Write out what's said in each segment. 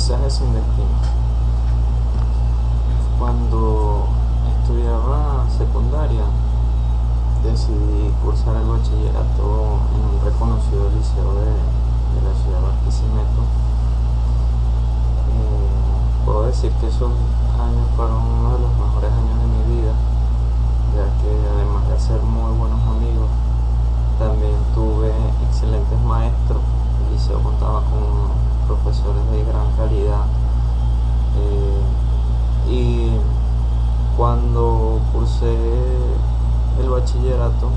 Mensaje sin destino. Cuando estudiaba secundaria, decidí cursar el bachillerato en un reconocido liceo de la ciudad de Barquisimeto. Puedo decir que esos años fueron uno de los mejores años de mi vida, ya que además de hacer muy buenos amigos, también tuve excelentes maestros. El liceo contaba con profesores de gran calidad, y cuando cursé el bachillerato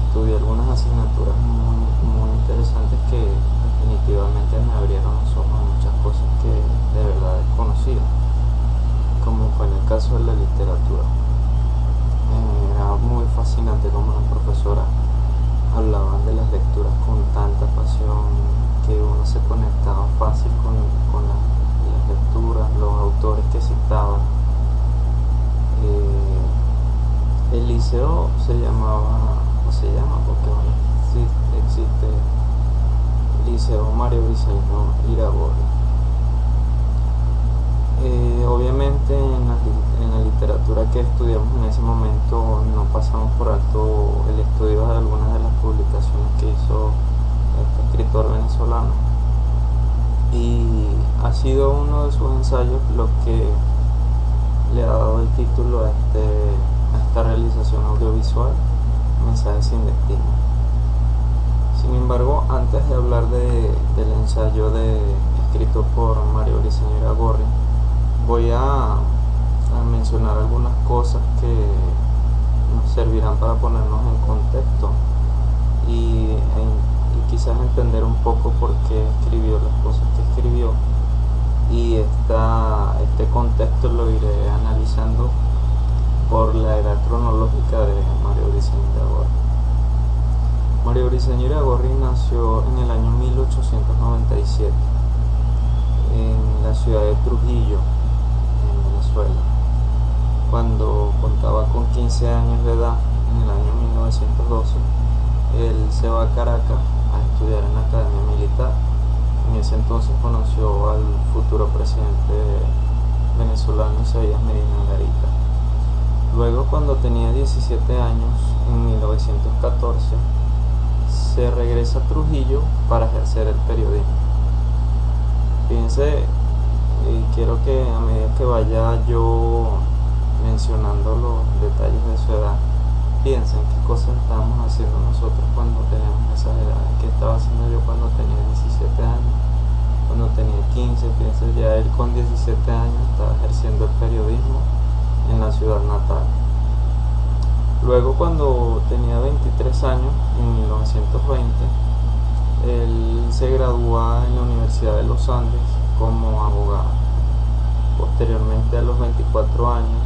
estudié algunas asignaturas muy interesantes que definitivamente me abrieron los ojos a muchas cosas que de verdad desconocía, como fue en el caso de la literatura. Era muy fascinante como las profesoras hablaban de las lecturas con tanta pasión que uno se conectaba fácil con las lecturas, los autores que citaban. El liceo se llamaba, o se llama porque bueno, sí existe, Liceo Mario Briceño Iragorri. Obviamente en la literatura que estudiamos en ese momento no pasamos por alto el estudio de algunas de las publicaciones que hizo este escritor venezolano, y ha sido uno de sus ensayos lo que le ha dado el título a esta realización audiovisual, Mensaje sin destino. Sin embargo, antes de hablar del ensayo escrito por Mario Briceño Iragorri, voy a mencionar algunas cosas que nos servirán para ponernos en contexto y quizás entender un poco por qué escribió las cosas que escribió, y este contexto lo iré analizando por la edad cronológica de Mario Briceño Iragorri. Mario Briceño Iragorri nació en el año 1897 en la ciudad de Trujillo, en Venezuela. Cuando contaba con 15 años de edad, en el año 1912, él se va a Caracas a estudiar en la Academia Militar. En ese entonces conoció al futuro presidente venezolano Isaías Medina Garita. Luego, cuando tenía 17 años, en 1914, se regresa a Trujillo para ejercer el periodismo. Fíjense, quiero que a medida que vaya yo mencionando los detalles de su edad, piensen qué cosas estábamos haciendo nosotros cuando teníamos esas edades, qué estaba haciendo yo cuando tenía 17 años, cuando tenía 15, piensen, ya él con 17 años estaba ejerciendo el periodismo en la ciudad natal. Luego, cuando tenía 23 años, en 1920, él se gradúa en la Universidad de los Andes como abogado. Posteriormente, a los 24 años,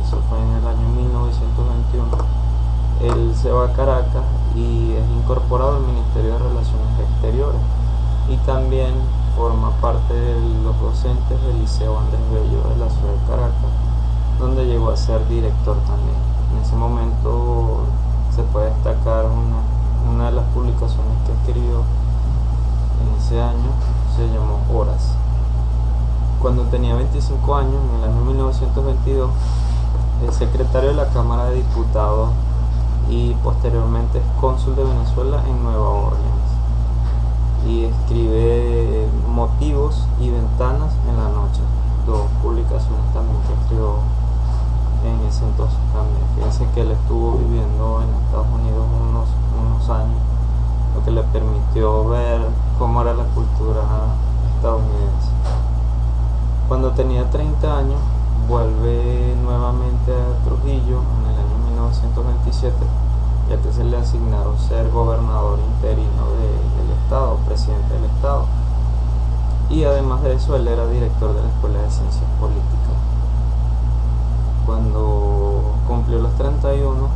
eso fue en el año 1921, él se va a Caracas y es incorporado al Ministerio de Relaciones Exteriores, y también forma parte de los docentes del Liceo Andrés Bello de la ciudad de Caracas, donde llegó a ser director también. En ese momento se puede destacar una de las publicaciones que escribió en ese año, se llamó Horas. Cuando tenía 25 años, en el año 1922, es secretario de la Cámara de Diputados y posteriormente es cónsul de Venezuela en Nueva Orleans, y escribe Motivos y Ventanas en la Noche, dos publicaciones también que escribió en ese entonces también. Fíjense que él estuvo viviendo en Estados Unidos unos años, lo que le permitió ver cómo era la cultura estadounidense. Cuando tenía 30 años, vuelve nuevamente a Trujillo en el año 1927, ya que se le asignaron ser gobernador interino del estado, presidente del estado, y además de eso él era director de la Escuela de Ciencias Políticas. Cuando cumplió los 31,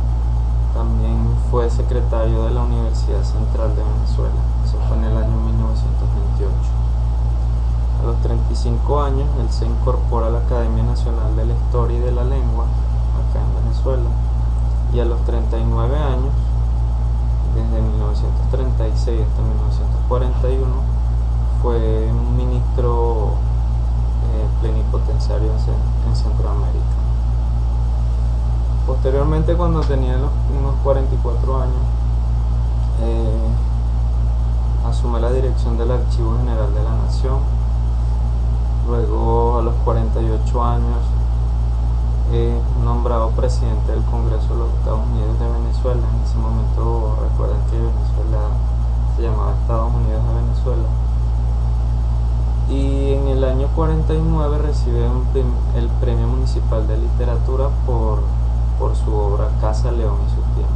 también fue secretario de la Universidad Central de Venezuela. Eso fue en el año 1928. A los 35 años, él se incorpora a la Academia Nacional de la Historia y de la Lengua, acá en Venezuela, y a los 39 años, desde 1936 hasta 1941, fue un ministro plenipotenciario en Centroamérica. Posteriormente, cuando tenía unos 44 años, asume la dirección del Archivo General de la Nación. Luego, a los 48 años, es nombrado presidente del Congreso de los Estados Unidos de Venezuela. En ese momento, recuerden que Venezuela se llamaba Estados Unidos de Venezuela. Y en el año 49 recibe el Premio Municipal de Literatura por su obra Casa León y sus tiempos.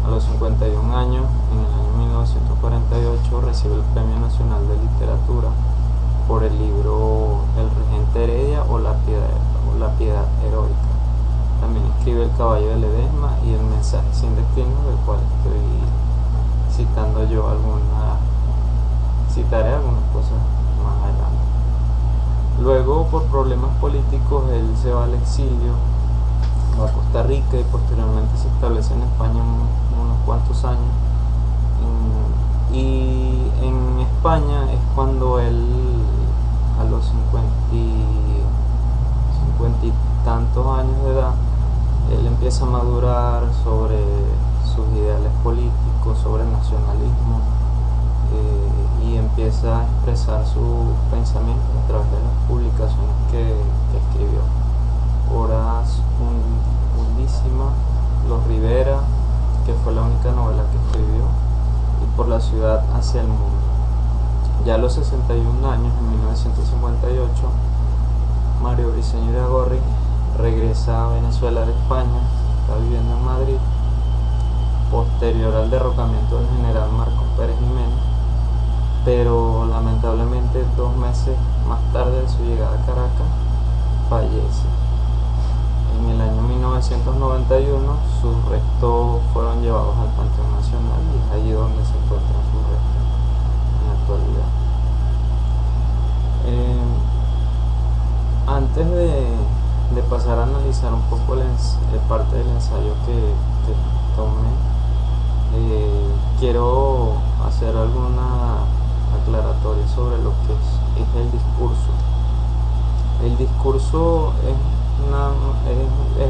A los 51 años, en el año 1948, recibe el Premio Nacional de Literatura por el libro El Regente Heredia o La Piedad Heroica. También escribe El Caballo de Ledesma y El Mensaje sin Destino, del cual estoy citando yo citaré algunas cosas más adelante. Luego, por problemas políticos, él se va al exilio, va a Costa Rica y posteriormente se establece en España unos cuantos años. Y en España es cuando él, a los 50 y tantos años de edad, él empieza a madurar sobre sus ideales políticos, sobre el nacionalismo, y empieza a expresar sus pensamientos a través de las publicaciones que escribió. Obras hundísimas, Los Rivera, que fue la única novela que escribió, y Por la ciudad hacia el mundo. Ya a los 61 años, en 1958, Mario Briceño Iragorri regresa a Venezuela de España, está viviendo en Madrid, posterior al derrocamiento del general Marcos Pérez Jiménez, pero lamentablemente 2 meses más tarde de su llegada a Caracas fallece. En el año 1991 sus restos fueron llevados al Panteón Nacional y es allí donde se encuentran sus restos en la actualidad. Antes de pasar a analizar un poco parte del ensayo que tomé, quiero hacer alguna aclaratoria sobre lo que es el discurso. El discurso es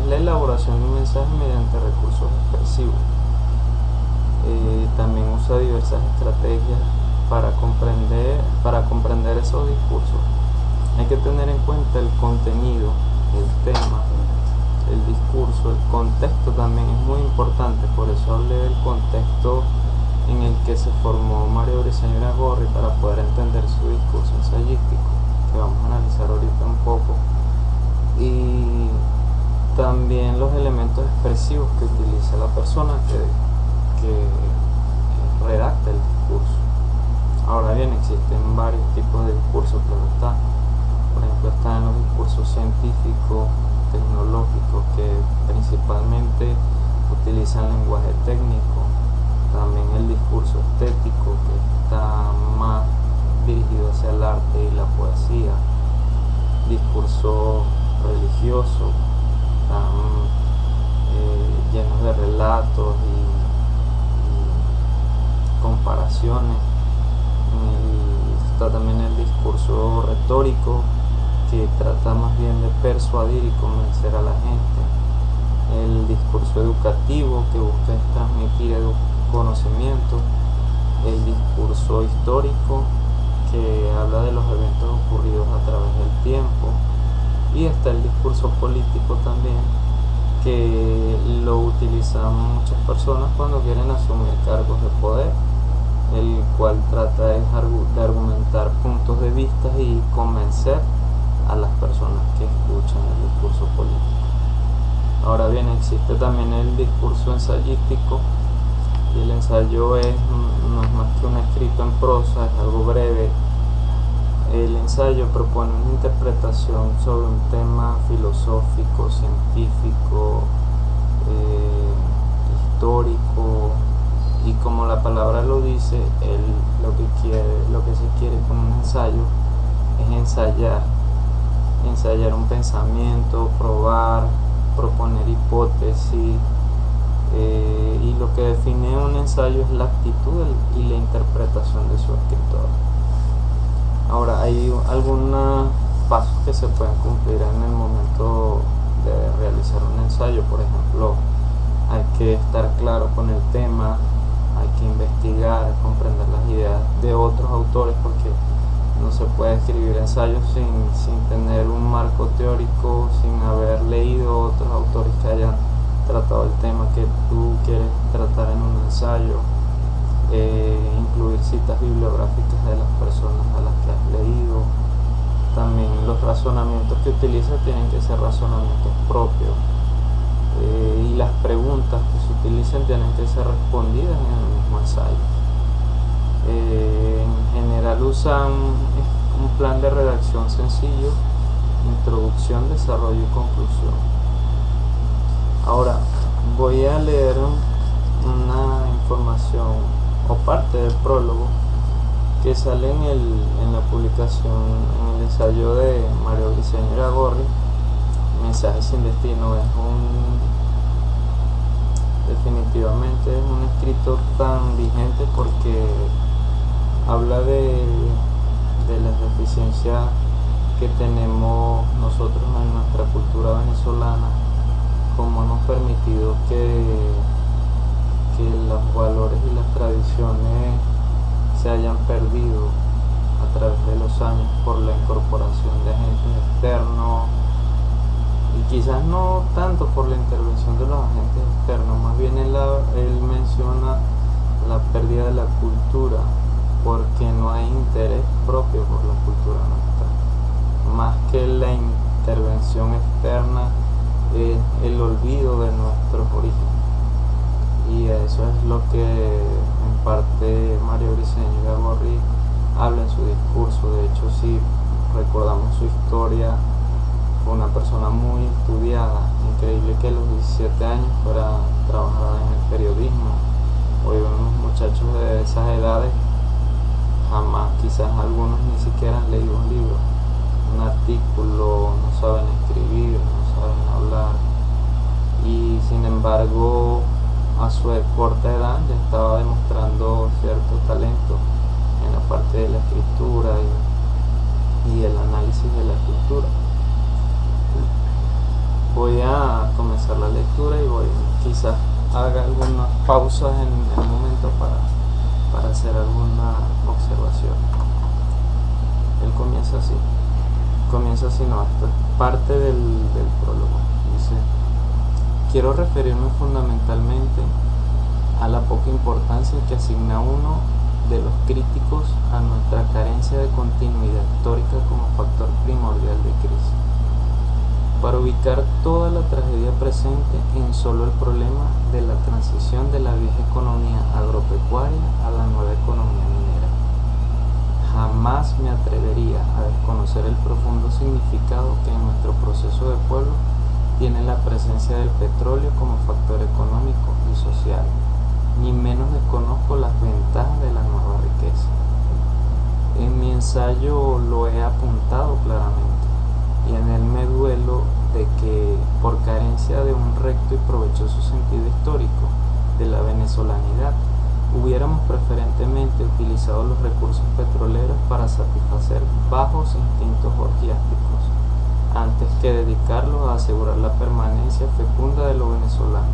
la elaboración de un mensaje mediante recursos expresivos. También usa diversas estrategias para comprender esos discursos. Hay que tener en cuenta el contenido, el tema, el discurso, el contexto también es muy importante. Por eso hablé del contexto en el que se formó Mario Briceño Iragorri, para poder entender su discurso ensayístico, que vamos a analizar ahorita un poco, y también los elementos expresivos que utiliza la persona que redacta el discurso. Ahora bien, existen varios tipos de discursos, claro está. Por ejemplo, están los discursos científicos, tecnológicos, que principalmente utilizan lenguaje técnico. También el discurso estético, que está más dirigido hacia el arte y la poesía. Discurso religioso, están llenos de relatos y comparaciones. Está también el discurso retórico, que trata más bien de persuadir y convencer a la gente. El discurso educativo, que busca transmitir conocimiento. El discurso histórico, que habla de los eventos ocurridos a través del tiempo. Y está el discurso político también, que lo utilizan muchas personas cuando quieren asumir cargos de poder, el cual trata de argumentar puntos de vista y convencer a las personas que escuchan el discurso político. Ahora bien, existe también el discurso ensayístico, y el ensayo no es más que un escrito en prosa, es algo breve. El ensayo propone una interpretación sobre un tema filosófico, científico, histórico, y como la palabra lo dice, lo que se quiere con un ensayo es ensayar un pensamiento, proponer hipótesis, y lo que define un ensayo es la actitud y la interpretación de su escritor. Ahora, hay algunos pasos que se pueden cumplir en el momento de realizar un ensayo. Por ejemplo, hay que estar claro con el tema, hay que investigar, comprender las ideas de otros autores, porque no se puede escribir ensayos sin tener un marco teórico, sin haber leído otros autores que hayan tratado el tema que tú quieres tratar en un ensayo. Incluir citas bibliográficas de las personas a las que has leído. También los razonamientos que utilizas tienen que ser razonamientos propios, y las preguntas que se utilicen tienen que ser respondidas en el mismo ensayo. En general usan un plan de redacción sencillo: introducción, desarrollo y conclusión. Ahora voy a leer una información o parte del prólogo que sale en la publicación, en el ensayo de Mario Briceño Iragorri, Mensajes sin destino. Definitivamente es un escrito tan vigente porque habla de las deficiencias que tenemos nosotros en nuestra cultura venezolana, cómo hemos permitido que los valores y las tradiciones se hayan perdido a través de los años por la incorporación de agentes externos, y quizás no tanto por la intervención de los agentes externos, más bien él menciona la pérdida de la cultura porque no hay interés propio por la cultura nuestra. Más que la intervención externa, es el olvido de nuestros orígenes. Y eso es lo que en parte Mario Briceño Iragorri habla en su discurso. De hecho, si recordamos su historia, fue una persona muy estudiada. Increíble que a los 17 años fuera a trabajar en el periodismo. Hoy vemos muchachos de esas edades, jamás, quizás algunos ni siquiera han leído un libro, un artículo, no saben escribir, no saben hablar, y sin embargo a su corta edad ya estaba demostrando cierto talento en la parte de la escritura y el análisis de la cultura. Voy a comenzar la lectura y quizás haga algunas pausas en el momento para hacer alguna observación. Él comienza así, no, esto es parte del prólogo. Dice: quiero referirme fundamentalmente a la poca importancia que asigna uno de los críticos a nuestra carencia de continuidad histórica como factor primordial de crisis, para ubicar toda la tragedia presente en solo el problema de la transición de la vieja economía agropecuaria a la nueva economía minera. Jamás me atrevería a desconocer el profundo significado que en nuestro proceso de pueblo tiene la presencia del petróleo como factor económico y social, ni menos desconozco las ventajas de la nueva riqueza. En mi ensayo lo he apuntado claramente, y en él me duelo de que, por carencia de un recto y provechoso sentido histórico de la venezolanidad, hubiéramos preferentemente utilizado los recursos petroleros para satisfacer bajos instintos orgiásticos, antes que dedicarlos a asegurar la permanencia fecunda de lo venezolano,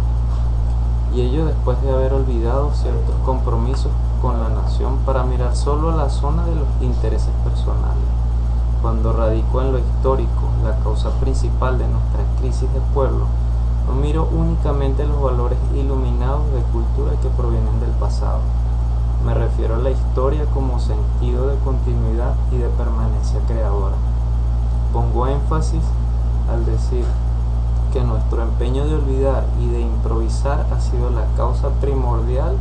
y ello después de haber olvidado ciertos compromisos con la nación para mirar solo a la zona de los intereses personales. Cuando radico en lo histórico, la causa principal de nuestra crisis de pueblo, no miro únicamente los valores iluminados de cultura que provienen del pasado. Me refiero a la historia como sentido de continuidad y de permanencia creadora. Pongo énfasis al decir que nuestro empeño de olvidar y de improvisar ha sido la causa primordial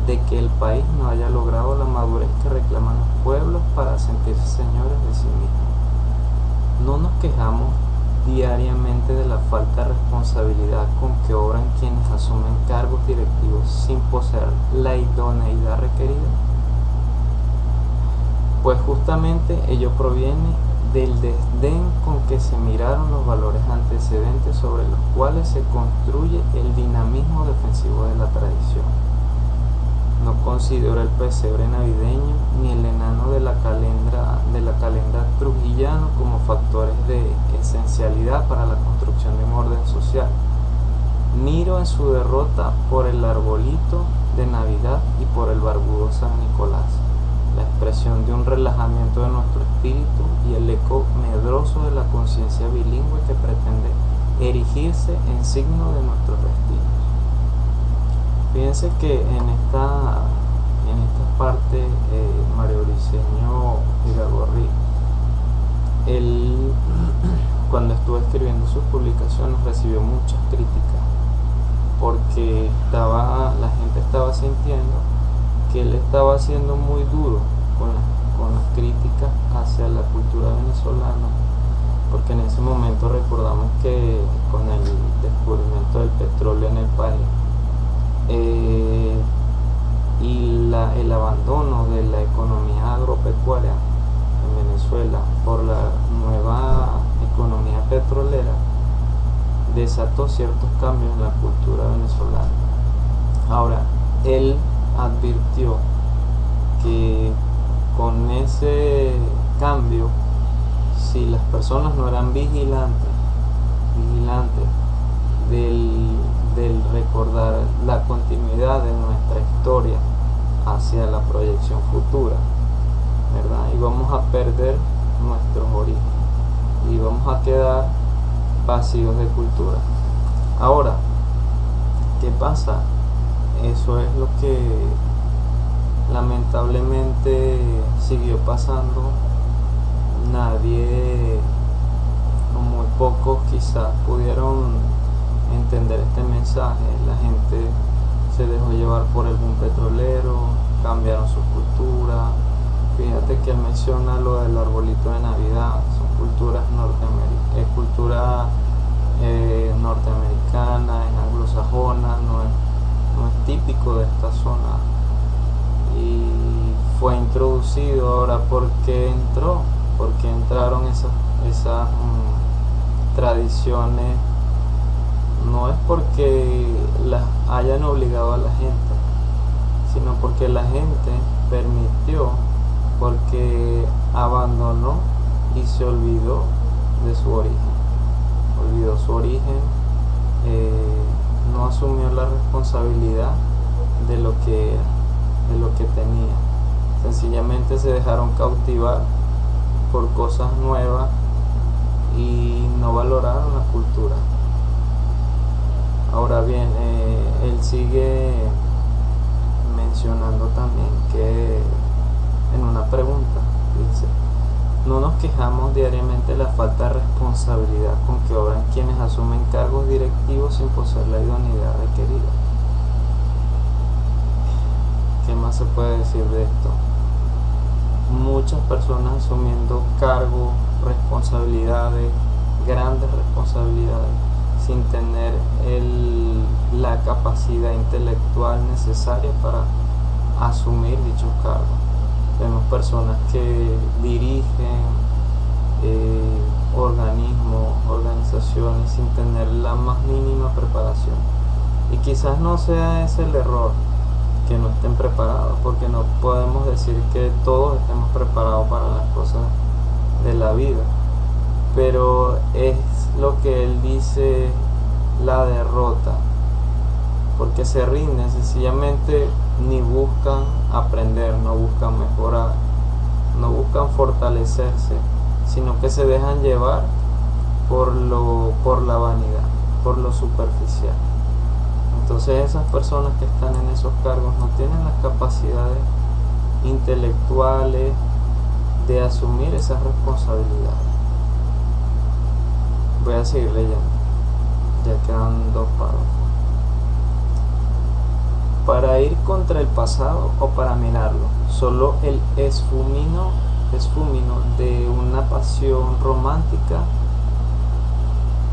de que el país no haya logrado la madurez que reclaman los pueblos para sentirse señores de sí mismos. No nos quejamos diariamente de la falta de responsabilidad con que obran quienes asumen cargos directivos sin poseer la idoneidad requerida, pues justamente ello proviene del desdén con que se miraron los valores antecedentes sobre los cuales se construye el dinamismo defensivo de la tradición. No considero el pesebre navideño ni el enano de la calenda trujillano como factores de esencialidad para la construcción de un orden social. Miro en su derrota por el arbolito de Navidad y por el barbudo San Nicolás, la expresión de un relajamiento de nuestro espíritu y el eco medroso de la conciencia bilingüe que pretende erigirse en signo de nuestros destinos. Fíjense que en esta parte Mario Briceño Iragorri, él cuando estuvo escribiendo sus publicaciones recibió muchas críticas porque la gente estaba sintiendo que él estaba siendo muy duro con las críticas hacia la cultura venezolana, porque en ese momento recordamos que con el descubrimiento del petróleo en el país y el abandono de la economía agropecuaria en Venezuela por la nueva economía petrolera, desató ciertos cambios en la cultura venezolana. Ahora, él advirtió que con ese cambio, si las personas no eran vigilantes del recordar la continuidad de nuestra historia hacia la proyección futura, ¿verdad? Y vamos a perder nuestros orígenes y vamos a quedar vacíos de cultura. Ahora, ¿qué pasa? Eso es lo que lamentablemente siguió pasando. Nadie, o muy pocos quizás, pudieron entender este mensaje. La gente se dejó llevar por el boom petrolero, cambiaron su cultura. Fíjate que él menciona lo del arbolito de Navidad, son culturas es cultura norteamericana, es anglosajona, no es típico de esta zona y fue introducido. Ahora, ¿por qué entraron esas tradiciones? No es porque las hayan obligado a la gente, sino porque la gente permitió, porque abandonó y se olvidó de su origen. Olvidó su origen, no asumió la responsabilidad de lo que era, de lo que tenía. Sencillamente se dejaron cautivar por cosas nuevas y no valoraron la cultura. Ahora bien, él sigue mencionando también que en una pregunta dice: no nos quejamos diariamente de la falta de responsabilidad con que obran quienes asumen cargos directivos sin poseer la idoneidad requerida. ¿Qué más se puede decir de esto? Muchas personas asumiendo cargos, responsabilidades, grandes responsabilidades, sin tener la capacidad intelectual necesaria para asumir dichos cargos. Vemos personas que dirigen organismos, organizaciones sin tener la más mínima preparación. Y quizás no sea ese el error, que no estén preparados, porque no podemos decir que todos estemos preparados para las cosas de la vida, pero es lo que él dice, la derrota, porque se rinden, sencillamente ni buscan aprender, no buscan mejorar, no buscan fortalecerse, sino que se dejan llevar por la vanidad, por lo superficial. Entonces esas personas que están en esos cargos no tienen las capacidades intelectuales de asumir esas responsabilidades. Voy a seguir leyendo, ya quedan 2 párrafos. Para ir contra el pasado o para mirarlo, solo el esfumino de una pasión romántica.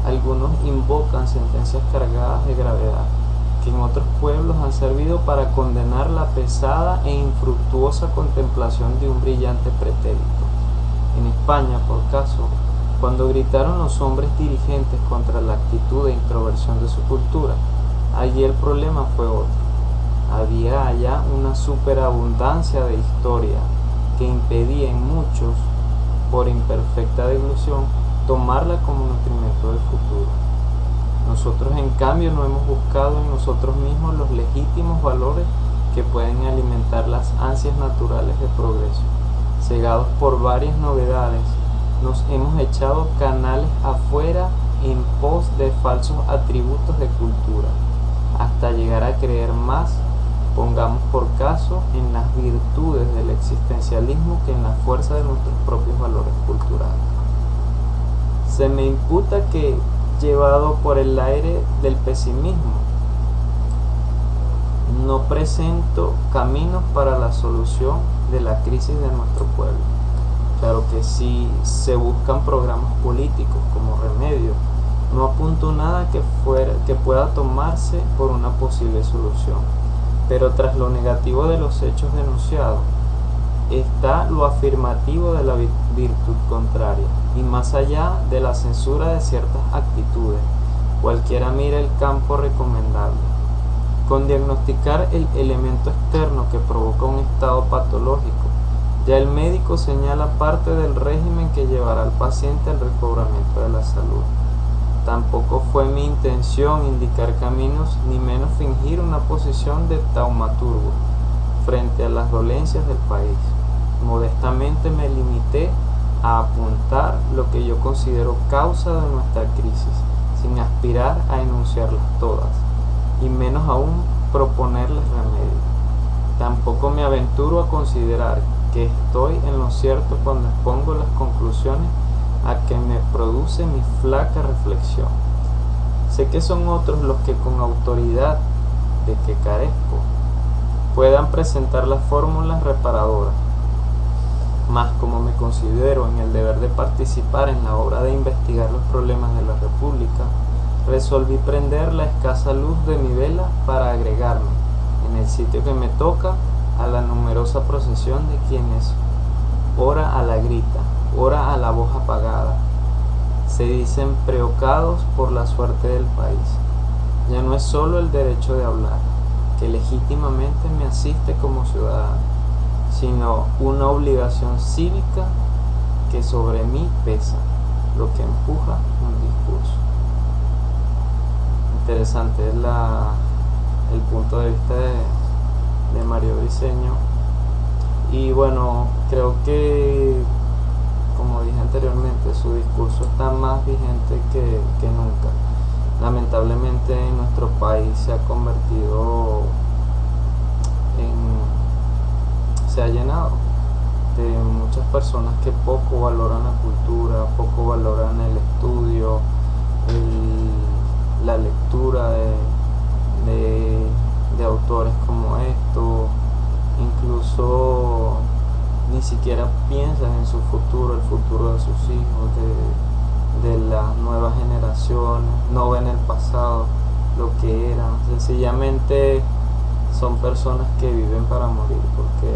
Algunos invocan sentencias cargadas de gravedad, que en otros pueblos han servido para condenar la pesada e infructuosa contemplación de un brillante pretérito. En España, por caso, cuando gritaron los hombres dirigentes contra la actitud de introversión de su cultura, allí el problema fue otro. había allá una superabundancia de historia que impedía en muchos, por imperfecta dilución, tomarla como nutrimento del futuro. Nosotros en cambio no hemos buscado en nosotros mismos los legítimos valores que pueden alimentar las ansias naturales de progreso. Cegados por varias novedades, nos hemos echado canales afuera en pos de falsos atributos de cultura, hasta llegar a creer más, pongamos por caso, en las virtudes del existencialismo que en la fuerza de nuestros propios valores culturales. Se me imputa que, llevado por el aire del pesimismo, no presento caminos para la solución de la crisis de nuestro pueblo. Claro que si se buscan programas políticos como remedio, no apunto nada que pueda tomarse por una posible solución. Pero tras lo negativo de los hechos denunciados, está lo afirmativo de la virtud contraria, y más allá de la censura de ciertas actitudes, cualquiera mira el campo recomendable. Con diagnosticar el elemento externo que provoca un estado patológico, ya el médico señala parte del régimen que llevará al paciente al recobramiento de la salud. Tampoco fue mi intención indicar caminos, ni menos fingir una posición de taumaturgo frente a las dolencias del país. Modestamente me limité a apuntar lo que yo considero causa de nuestra crisis, sin aspirar a enunciarlas todas, y menos aún proponerles remedio. Tampoco me aventuro a considerar que estoy en lo cierto cuando expongo las conclusiones a que me produce mi flaca reflexión. Sé que son otros los que, con autoridad de que carezco, puedan presentar las fórmulas reparadoras, mas como me considero en el deber de participar en la obra de investigar los problemas de la República, resolví prender la escasa luz de mi vela para agregarme, en el sitio que me toca, a la numerosa procesión de quienes, ora a la grita, ora a la voz apagada, se dicen preocupados por la suerte del país. Ya no es solo el derecho de hablar, que legítimamente me asiste como ciudadano, sino una obligación cívica que sobre mí pesa, lo que empuja un discurso. Interesante es el punto de vista de Mario Briceño, y bueno, creo que, como dije anteriormente, su discurso está más vigente que nunca. Lamentablemente en nuestro país se ha llenado de muchas personas que poco valoran la cultura, poco valoran el estudio, la lectura de autores como estos. Incluso ni siquiera piensan en su futuro, el futuro de sus hijos, de las nuevas generaciones, no ven el pasado, lo que eran. Sencillamente son personas que viven para morir, porque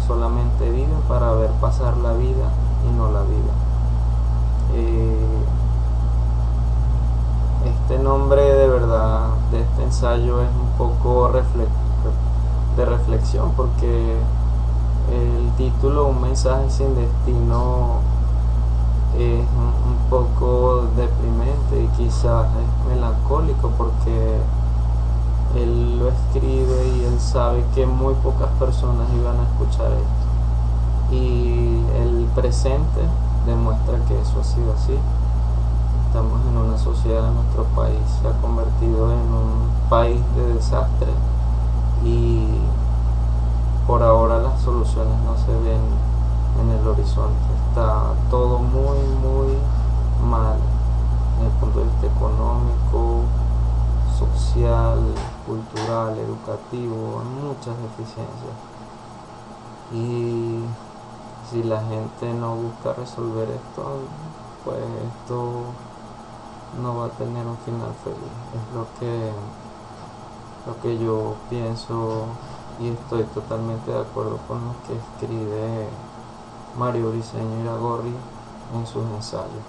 solamente viven para ver pasar la vida y no la vida. Este nombre, de verdad, de este ensayo es un poco de reflexión, porque el título, Un mensaje sin destino, es un poco deprimente y quizás es melancólico, porque él lo escribe y él sabe que muy pocas personas iban a escuchar esto, y el presente demuestra que eso ha sido así. Estamos en una sociedad, nuestro país se ha convertido en un país de desastre, y por ahora las soluciones no se ven en el horizonte. Está todo muy mal en el punto de vista económico, social, cultural, educativo, muchas deficiencias. Y si la gente no busca resolver esto, pues esto no va a tener un final feliz. Es lo que yo pienso, y estoy totalmente de acuerdo con lo que escribe Mario Briceño Iragorri en sus ensayos.